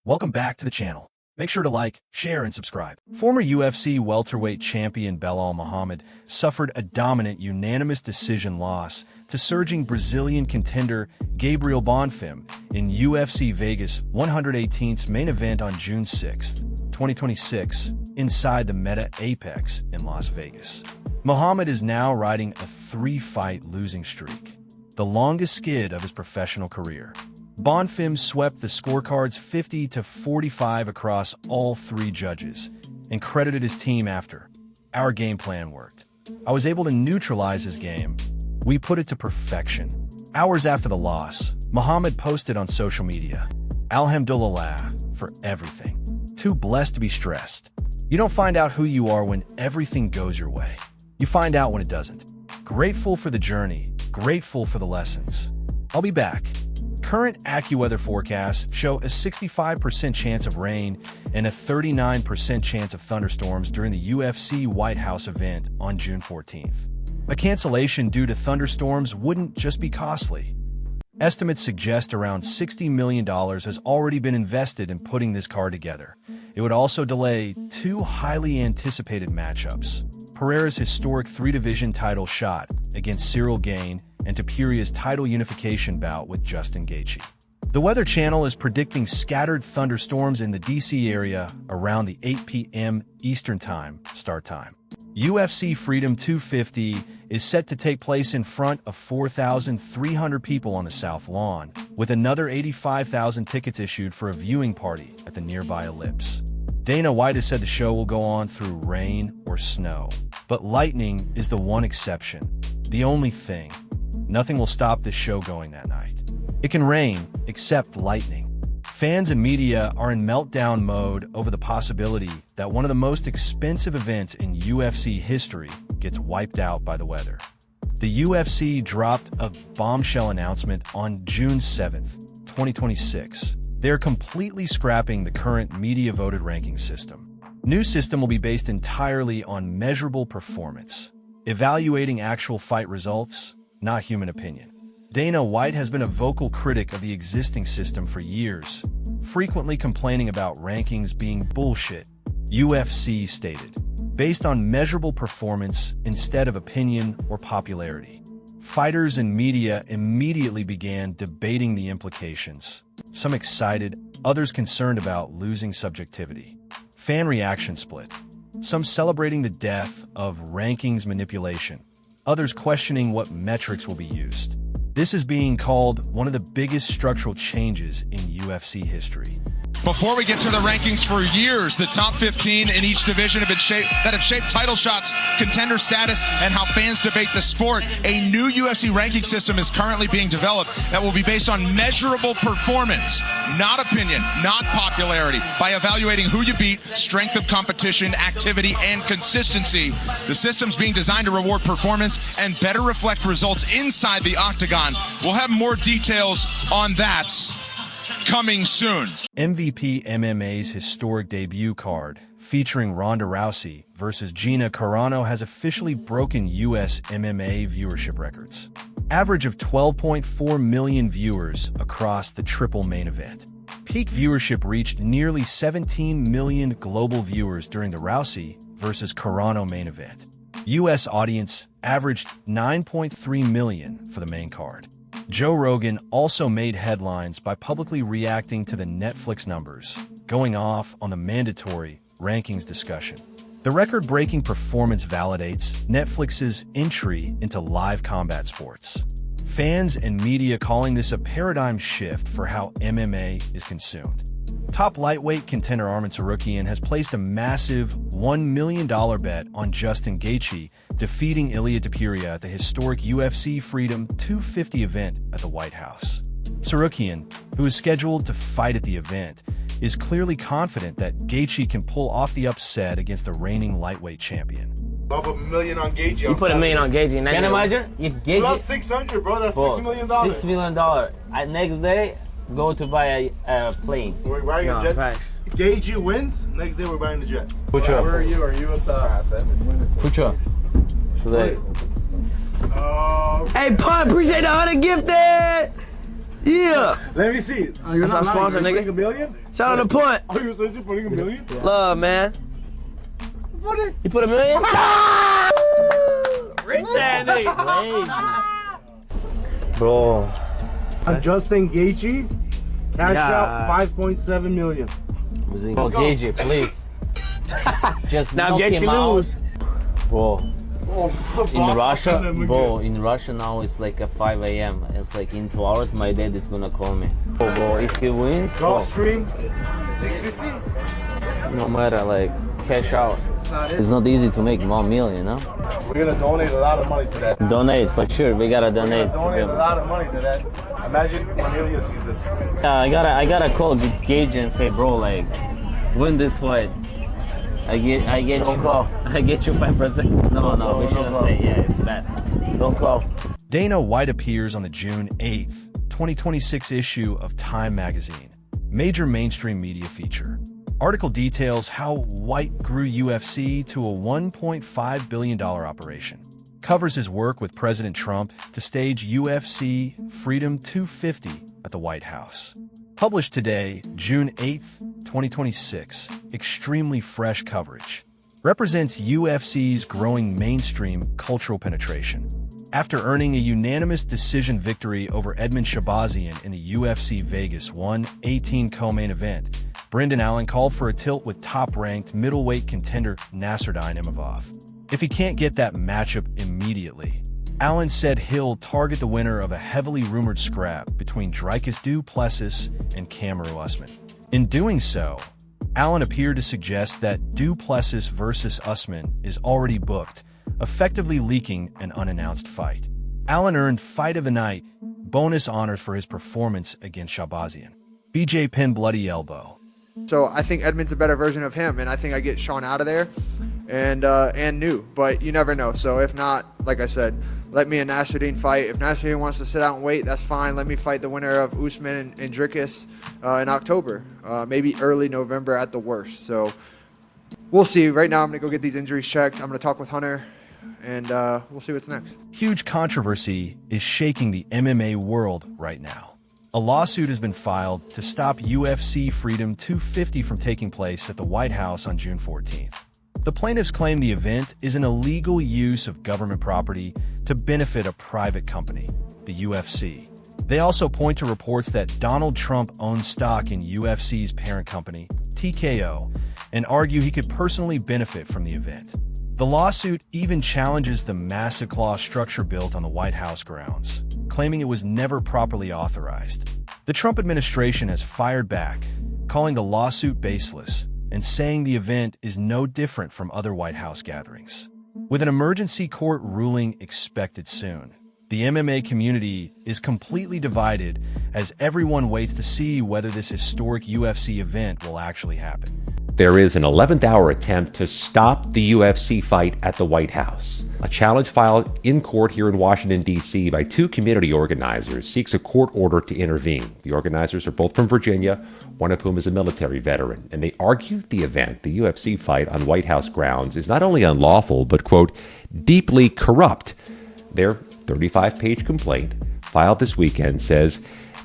Welcome back to the channel. Make sure to like, share, and subscribe. Former UFC welterweight champion Belal Muhammad suffered a dominant unanimous decision loss to surging Brazilian contender Gabriel Bonfim in UFC Vegas 118's main event on June 6, 2026, inside the Meta Apex in Las Vegas. Muhammad is now riding a 3-fight losing streak, the longest skid of his professional career. Bonfim swept the scorecards 50-45 across all three judges and credited his team after. Our game plan worked. I was able to neutralize his game. We put it to perfection. Hours after the loss, Muhammad posted on social media, "Alhamdulillah for everything. Too blessed to be stressed. You don't find out who you are when everything goes your way. You find out when it doesn't. Grateful for the journey, grateful for the lessons. I'll be back." Current AccuWeather forecasts show a 65% chance of rain and a 39% chance of thunderstorms during the UFC White House event on June 14th. A cancellation due to thunderstorms wouldn't just be costly. Estimates suggest around $60 million has already been invested in putting this card together. It would also delay two highly anticipated matchups: Pereira's historic 3-division title shot against Cyril Gane and Tapiria's title unification bout with Justin Gaethje. The Weather Channel is predicting scattered thunderstorms in the DC area around the 8 p.m. Eastern Time start time. UFC Freedom 250 is set to take place in front of 4,300 people on the South Lawn, with another 85,000 tickets issued for a viewing party at the nearby Ellipse. Dana White has said the show will go on through rain or snow, but lightning is the one exception. The only thing. Nothing will stop this show going that night. It can rain, except lightning. Fans and media are in meltdown mode over the possibility that one of the most expensive events in UFC history gets wiped out by the weather. The UFC dropped a bombshell announcement on June 7th, 2026. They're completely scrapping the current media-voted ranking system. New system will be based entirely on measurable performance, evaluating actual fight results, not human opinion. Dana White has been a vocal critic of the existing system for years, frequently complaining about rankings being bullshit. UFC stated, based on measurable performance instead of opinion or popularity. Fighters and media immediately began debating the implications, some excited, others concerned about losing subjectivity. Fan reaction split, some celebrating the death of rankings manipulation, others questioning what metrics will be used. This is being called one of the biggest structural changes in UFC history. Before we get to the rankings, for years, the top 15 in each division have shaped title shots, contender status, and how fans debate the sport. A new UFC ranking system is currently being developed that will be based on measurable performance, not opinion, not popularity. By evaluating who you beat, strength of competition, activity, and consistency, the system's being designed to reward performance and better reflect results inside the octagon. We'll have more details on that coming soon. MVP MMA's historic debut card, featuring Ronda Rousey versus Gina Carano, has officially broken U.S. MMA viewership records. Average of 12.4 million viewers across the triple main event. Peak viewership reached nearly 17 million global viewers during the Rousey versus Carano main event. U.S. audience averaged 9.3 million for the main card. Joe Rogan also made headlines by publicly reacting to the Netflix numbers, going off on the mandatory rankings discussion. The record-breaking performance validates Netflix's entry into live combat sports. Fans and media calling this a paradigm shift for how MMA is consumed. Top lightweight contender Arman has placed a massive $1 million bet on Justin Gaethje defeating Ilia Topuria at the historic UFC Freedom 250 event at the White House. Tsarukyan, who is scheduled to fight at the event, is clearly confident that Gaethje can pull off the upset against the reigning lightweight champion. Above $1 million on Gaethje. You put $1 million on Gaethje. Can you imagine if Gaethje? Well, that's 600, bro. That's $6 million. $6 million. Next day, go to buy a plane. We're buying a jet. Facts. If Gaethje wins, next day we're buying the jet. Pucha. Where are you? Are you at the Pucha. Hey, Hey, Pun, appreciate the 100 gifted. Yeah. Let me see. Oh, you're That's not our sponsor, lying. nigga. You're putting $1 million? Shout out to Punt. Oh, you're seriously putting $1 million? Love, man. You put $1 million? Rich ass nigga. Bro. Justin Gaethje, cash Yeah. out 5.7 million. Bro, Gage, please. Just Now knock get him you out. lose. Bro, in Bob, Russia, I'm gonna bro, in Russia now it's like at 5 a.m. It's like in 2 hours my dad is gonna call me. Bro, if he wins, bro, Gulfstream, 650. no matter, like, cash out. It's not easy to make 1 million, you know? We're gonna donate a lot of money to that. Donate, for sure, we gotta donate. to Donate him. a lot of money to that. Imagine Amelia sees this. I gotta call Gage and say, bro, like, win this fight. I get Don't you. call. I get you 5%. No, we shouldn't call. say. Yeah, it's bad. Don't call. Dana White appears on the June 8th, 2026 issue of Time magazine, major mainstream media feature. Article details how White grew UFC to a $1.5 billion operation. Covers his work with President Trump to stage UFC Freedom 250 at the White House. Published today, June 8th, 2026, extremely fresh coverage. Represents UFC's growing mainstream cultural penetration. After earning a unanimous decision victory over Edmund Shabazian in the UFC Vegas 118 co-main event, Brendan Allen called for a tilt with top-ranked middleweight contender Nasruddin Imavov. If he can't get that matchup immediately, Allen said he'll target the winner of a heavily rumored scrap between Dricus du Plessis and Kamaru Usman. In doing so, Allen appeared to suggest that du Plessis versus Usman is already booked, effectively leaking an unannounced fight. Allen earned Fight of the Night bonus honors for his performance against Shabazian. BJ pinned Bloody Elbow. So I think Edmund's a better version of him, and I think I get Sean out of there and new, but you never know. So if not, like I said, let me and Nasruddin fight. If Nasruddin wants to sit out and wait, that's fine. Let me fight the winner of Usman and Dricus in October, maybe early November at the worst. So we'll see. Right now, I'm going to go get these injuries checked. I'm going to talk with Hunter, and we'll see what's next. Huge controversy is shaking the MMA world right now. A lawsuit has been filed to stop UFC Freedom 250 from taking place at the White House on June 14th. The plaintiffs claim the event is an illegal use of government property to benefit a private company, the UFC. They also point to reports that Donald Trump owns stock in UFC's parent company, TKO, and argue he could personally benefit from the event. The lawsuit even challenges the massive clause structure built on the White House grounds, claiming it was never properly authorized. The Trump administration has fired back, calling the lawsuit baseless and saying the event is no different from other White House gatherings. With an emergency court ruling expected soon, the MMA community is completely divided as everyone waits to see whether this historic UFC event will actually happen. There is an 11th hour attempt to stop the UFC fight at the White House. A challenge filed in court here in Washington, D.C. by two community organizers seeks a court order to intervene. The organizers are both from Virginia, one of whom is a military veteran, and they argue the event, the UFC fight on White House grounds, is not only unlawful, but, quote, deeply corrupt. Their 35-page complaint, filed this weekend, says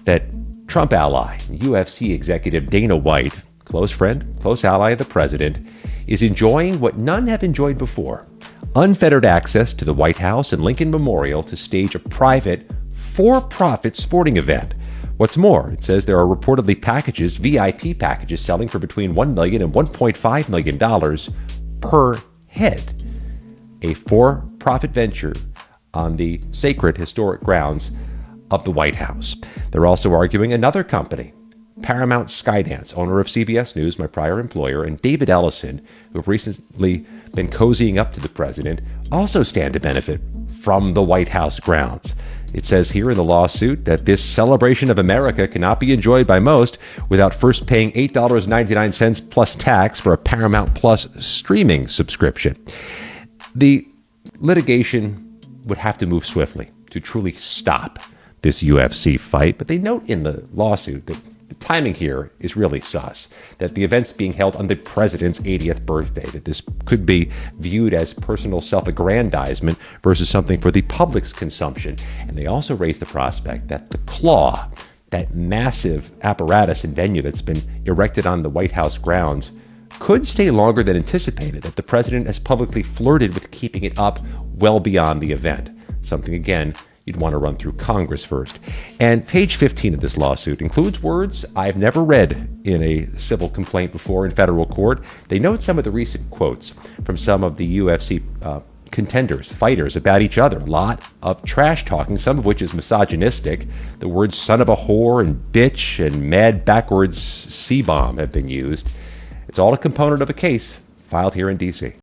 that Trump ally, UFC executive Dana White, close friend, close ally of the president, is enjoying what none have enjoyed before: unfettered access to the White House and Lincoln Memorial to stage a private, for-profit sporting event. What's more, it says there are reportedly packages, VIP packages, selling for between $1 million and $1.5 million per head. A for-profit venture on the sacred historic grounds of the White House. They're also arguing another company, Paramount Skydance, owner of CBS News, my prior employer, and David Ellison, who have recently been cozying up to the president, also stand to benefit from the White House grounds. It says here in the lawsuit that this celebration of America cannot be enjoyed by most without first paying $8.99 plus tax for a Paramount Plus streaming subscription. The litigation would have to move swiftly to truly stop this UFC fight, but they note in the lawsuit that the timing here is really sus, that the event's being held on the president's 80th birthday, that this could be viewed as personal self-aggrandizement versus something for the public's consumption. And they also raise the prospect that the claw that massive apparatus and venue that's been erected on the White House grounds could stay longer than anticipated, that the president has publicly flirted with keeping it up well beyond the event. Something, again, you'd want to run through Congress first. And page 15 of this lawsuit includes words I've never read in a civil complaint before in federal court. They note some of the recent quotes from some of the UFC contenders, fighters, about each other. A lot of trash talking, some of which is misogynistic. The words son of a whore and bitch and mad backwards C-bomb have been used. It's all a component of a case filed here in D.C.